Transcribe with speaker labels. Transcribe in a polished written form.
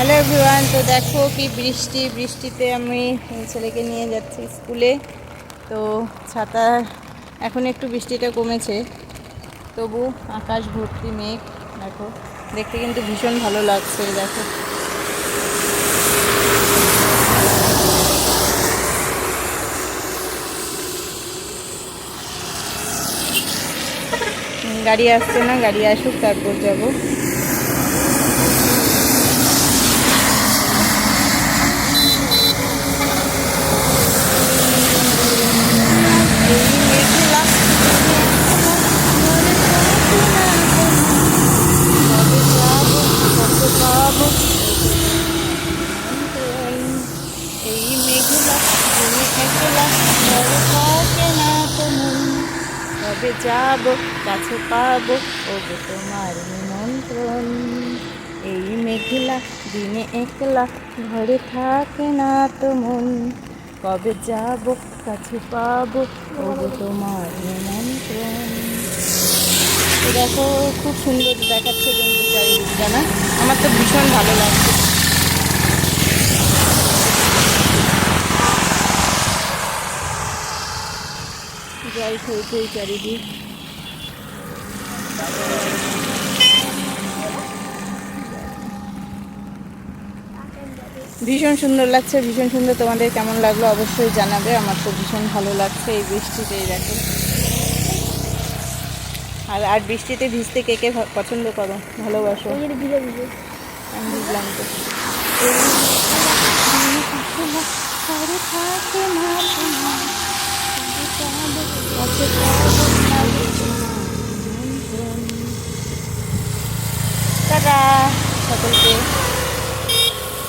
Speaker 1: Hello everyone, তো দেখো কি বৃষ্টিতে আমি ছেলেকে নিয়ে যাচ্ছি স্কুলে। তো ছাতা, এখন একটু বৃষ্টিটা কমেছে, তবু আকাশ ভর্তি মেঘ। দেখো, দেখতে কিন্তু ভীষণ ভালো লাগছে। দেখো, গাড়ি আসছে না, গাড়ি আসুক তারপর যাব। এই মেঘলা দিনে একলা ঘরে থাকে না তো মন, কবে যাব কাছে পাবো ওগো তোমার নিমন্ত্রণ। এই মেঘলা দিনে একলা ঘরে থাকে না তো মন, কবে যাব কাছে পাবো ওগো তোমার নিমন্ত্রণ। দেখো, খুব সুন্দর দেখাচ্ছে কিন্তু চারিদিকটা, না? আমার তো ভীষণ ভালো লাগছে। জল থই থই চারিদিক। ভীষণ সুন্দর লাগছে, ভীষণ সুন্দর। তোমাদের কেমন লাগলো অবশ্যই জানাবে। আমার তো ভীষণ ভালো লাগছে এই বৃষ্টিতেই। দেখো, আর বৃষ্টিতে ভিজতে কে কে পছন্দ করো, ভালোবাসো? আমি বুঝলাম তো। টাটা সকলকে।